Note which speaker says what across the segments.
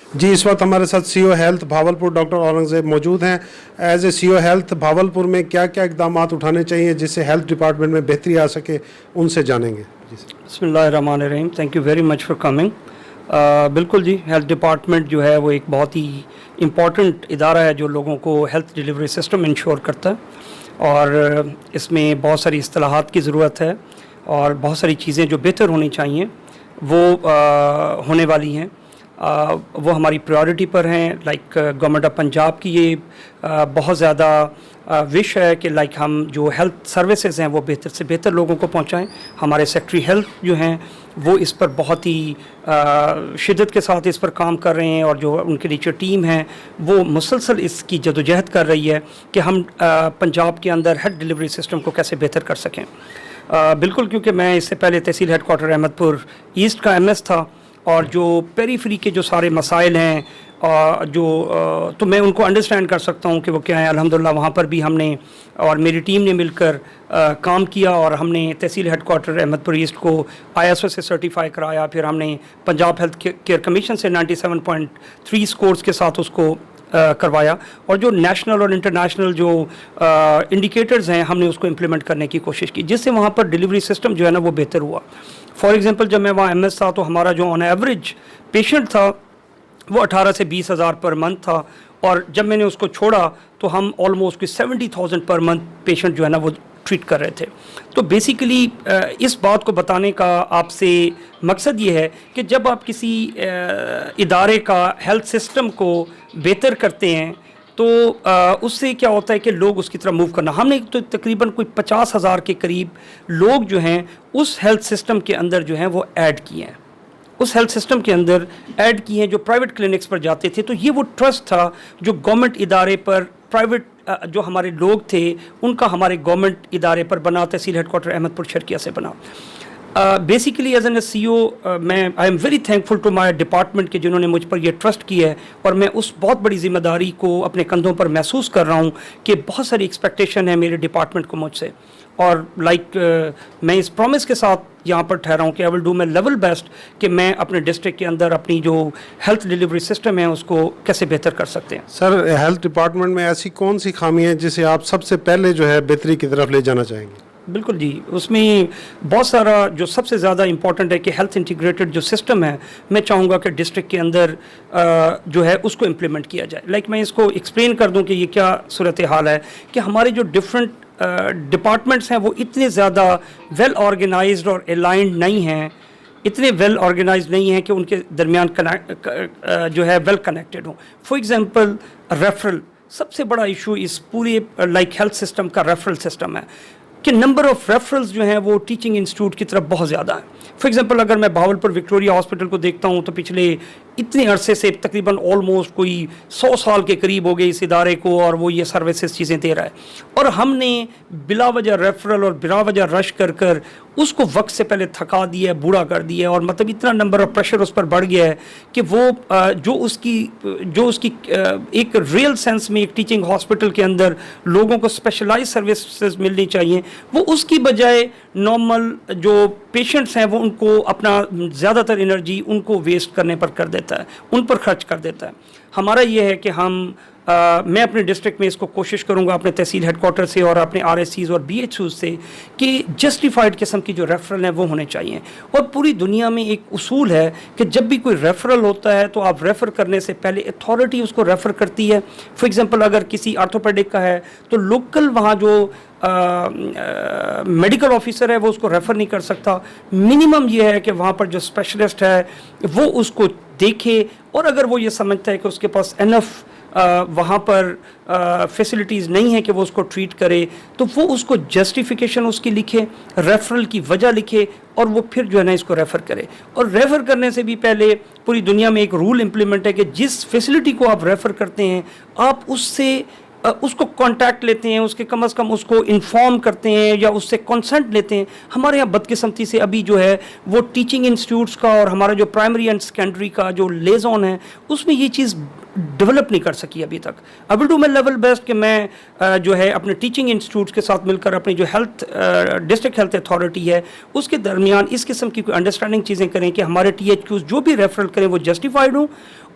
Speaker 1: जी, इस वक्त हमारे साथ CO health Bahawalpur doctor Aurangzeb मौजूद हैं। As a CO health Bahawalpur में क्या क्या इकदाम उठाने चाहिए जिससे हेल्थ डिपार्टमेंट में बेहतरी आ सके, उनसे जानेंगे। जी सर।
Speaker 2: बिस्मिल्लाहिर्रहमानिर्रहीम, thank you very much for coming. बिल्कुल जी, हेल्थ डिपार्टमेंट जो है वो एक बहुत ही इम्पॉर्टेंट इदारा है जो लोगों को हेल्थ डिलीवरी सिस्टम इंश्योर करता है और इसमें बहुत सारी इस्तिलाहात की ज़रूरत है और बहुत सारी चीज़ें जो बेहतर होनी चाहिए वो होने वाली हैं। वो हमारी प्रायोरिटी पर हैं। लाइक गवर्नमेंट ऑफ पंजाब की ये बहुत ज़्यादा विश है कि लाइक हम जो हेल्थ सर्विसेज हैं वो बेहतर से बेहतर लोगों को पहुंचाएं। हमारे सेक्रेटरी हेल्थ जो हैं वो इस पर बहुत ही शिद्दत के साथ इस पर काम कर रहे हैं और जो उनकी नीचे टीम है वो मुसलसल इसकी जदोजहद कर रही है कि हम पंजाब के अंदर हेल्थ डिलीवरी सिस्टम को कैसे बेहतर कर सकें। बिल्कुल, क्योंकि मैं इससे पहले तहसील हेडक्वार्टर अहमदपुर ईस्ट का MS था और जो पेरीफ्री के जो सारे मसाइल हैं तो मैं उनको अंडरस्टैंड कर सकता हूँ कि वो क्या है। अल्हम्दुलिल्लाह वहाँ पर भी हमने और मेरी टीम ने मिलकर काम किया और हमने तहसील हेडक्वार्टर अहमदपुर ईस्ट को ISO से सर्टिफाई कराया। फिर हमने पंजाब हेल्थ केयर कमीशन से 97.3 स्कोर्स के साथ उसको करवाया और जो नेशनल और इंटरनेशनल जो इंडिकेटर्स हैं हमने उसको इम्प्लीमेंट करने की कोशिश की, जिससे वहाँ पर डिलीवरी सिस्टम जो है ना वो बेहतर हुआ। फॉर एग्जांपल, जब मैं वहाँ MS था तो हमारा जो ऑन एवरेज पेशेंट था वो 18 से 20 हज़ार पर मंथ था और जब मैंने उसको छोड़ा तो हम ऑलमोस्ट 70,000 पर मंथ पेशेंट जो है ना वो ट्रीट कर रहे थे। तो बेसिकली इस बात को बताने का आपसे मकसद ये है कि जब आप किसी इदारे का हेल्थ सिस्टम को बेहतर करते हैं तो उससे क्या होता है कि लोग उसकी तरफ मूव करना। हमने तो तकरीबन कोई 50,000 के करीब लोग जो हैं उस हेल्थ सिस्टम के अंदर जो हैं वो ऐड किए हैं, उस हेल्थ सिस्टम के अंदर ऐड किए हैं जो प्राइवेट क्लिनिक्स पर जाते थे। तो ये वो ट्रस्ट था जो गवर्नमेंट इदारे पर प्राइवेट जो हमारे लोग थे उनका हमारे गवर्नमेंट इदारे पर बना, तहसील हेडक्वार्टर अहमदपुर शर्किया से बना। बेसिकली एज एन CEO मैं I am very thankful to my department के जिन्होंने मुझ पर यह ट्रस्ट किया है और मैं उस बहुत बड़ी जिम्मेदारी को अपने कंधों पर महसूस कर रहा हूँ कि बहुत सारी एक्सपेक्टेशन है मेरे डिपार्टमेंट को मुझसे और मैं इस प्रॉमिस के साथ यहाँ पर ठहरा हूँ कि I will do my level best कि मैं अपने डिस्ट्रिक्ट के अंदर अपनी जो हेल्थ डिलीवरी सिस्टम है उसको कैसे बेहतर कर सकते हैं।
Speaker 1: सर, हेल्थ डिपार्टमेंट में ऐसी कौन सी खामी है जिसे आप सबसे पहले जो है बेहतरी की तरफ ले जाना चाहेंगे?
Speaker 2: बिल्कुल जी, उसमें बहुत सारा जो सबसे ज़्यादा इम्पॉर्टेंट है कि हेल्थ इंटीग्रेटेड जो सिस्टम है मैं चाहूँगा कि डिस्ट्रिक्ट के अंदर जो है उसको इम्प्लीमेंट किया जाए। लाइक मैं इसको एक्सप्लेन कर दूँ कि ये क्या सूरत हाल है कि हमारे जो डिफरेंट डिपार्टमेंट्स हैं वो इतने ज़्यादा वेल ऑर्गेनाइज्ड और अलाइंड नहीं हैं, इतने वेल ऑर्गेनाइज्ड नहीं हैं कि उनके दरमियान जो है वेल कनेक्टेड हों। फॉर एग्जांपल, रेफरल सबसे बड़ा इशू इस पूरे लाइक हेल्थ सिस्टम का रेफरल सिस्टम है कि नंबर ऑफ़ रेफरल्स जो हैं वो टीचिंग इंस्टीट्यूट की तरफ बहुत ज़्यादा है। फॉर एग्जांपल, अगर मैं भावलपुर विक्टोरिया हॉस्पिटल को देखता हूँ तो पिछले इतने अरसे से तकरीबन ऑलमोस्ट कोई 100 साल के करीब हो गए इस इदारे को और वो ये सर्विसेज चीज़ें दे रहा है और हमने बिला वजह रेफरल और बिला वजह रश कर कर उसको वक्त से पहले थका दिया है, बूढ़ा कर दिया है और मतलब इतना नंबर ऑफ प्रेशर उस पर बढ़ गया है कि वो जो उसकी एक रियल सेंस में एक टीचिंग हॉस्पिटल के अंदर लोगों को स्पेशलाइज सर्विसेज मिलनी चाहिए वो उसकी बजाय नॉर्मल जो पेशेंट्स हैं वो उनको अपना ज़्यादातर एनर्जी उनको वेस्ट करने पर कर देता है, उन पर खर्च कर देता है। हमारा ये है कि मैं अपने डिस्ट्रिक्ट में इसको कोशिश करूंगा अपने तहसील हेडक्वार्टर से और अपने RSCs और BHOs से कि जस्टिफाइड किस्म की जो रेफरल हैं वो होने चाहिए। और पूरी दुनिया में एक उसूल है कि जब भी कोई रेफरल होता है तो आप रेफ़र करने से पहले अथॉरिटी उसको रेफ़र करती है। फॉर एग्जांपल, अगर किसी आर्थोपेडिक का है तो लोकल वहाँ जो मेडिकल ऑफिसर है वो उसको रेफ़र नहीं कर सकता। मिनिमम ये है कि वहाँ पर जो स्पेशलिस्ट है वो उसको देखे और अगर वो ये समझता है कि उसके पास इनफ वहाँ पर फैसिलिटीज़ नहीं है कि वो उसको ट्रीट करे तो वो उसको जस्टिफिकेशन उसकी लिखे, रेफरल की वजह लिखे और वो फिर जो है ना इसको रेफ़र करे। और रेफ़र करने से भी पहले पूरी दुनिया में एक रूल इम्प्लीमेंट है कि जिस फैसिलिटी को आप रेफ़र करते हैं आप उसको कांटेक्ट लेते हैं, उसके कम से कम उसको इन्फॉर्म करते हैं या उससे कंसेंट लेते हैं। हमारे यहाँ बदकिस्मती से अभी जो है वो टीचिंग इंस्टीट्यूट्स का और हमारा जो प्राइमरी एंड सेकेंडरी का जो लेज़ॉन है उसमें ये चीज़ डेवलप नहीं कर सकी अभी तक। I will do my level best कि मैं जो है अपने टीचिंग इंस्टीट्यूट्स के साथ मिलकर अपनी जो डिस्ट्रिक्ट हेल्थ अथॉरिटी है उसके दरमियान इस किस्म की कोई अंडरस्टैंडिंग चीज़ें करें कि हमारे THQs जो भी रेफरल करें वो जस्टिफाइड हों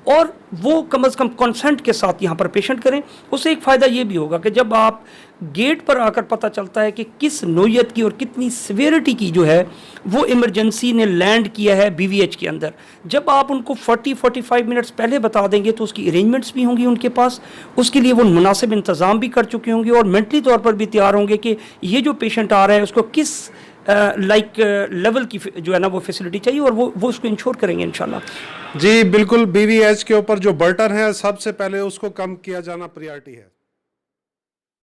Speaker 2: और वो कम से कम कंसेंट के साथ यहाँ पर पेशेंट करें। उससे एक फ़ायदा ये भी होगा कि जब आप गेट पर आकर पता चलता है कि किस नोयत की और कितनी सिवियरिटी की जो है वो इमरजेंसी ने लैंड किया है BVH के अंदर, जब आप उनको 40-45 मिनट्स पहले बता देंगे तो उसकी अरेंजमेंट्स भी होंगी उनके पास, उसके लिए वो मुनासिब इंतज़ाम भी कर चुके होंगे और मेंटली तौर पर भी तैयार होंगे कि ये जो पेशेंट आ रहा है उसको किस लेवल की जो है ना वो फैसिलिटी चाहिए, और वो उसको इंश्योर करेंगे इंशाल्लाह।
Speaker 1: जी बिल्कुल, BVH के ऊपर जो बर्डन है सबसे पहले उसको कम किया जाना प्रायोरिटी है।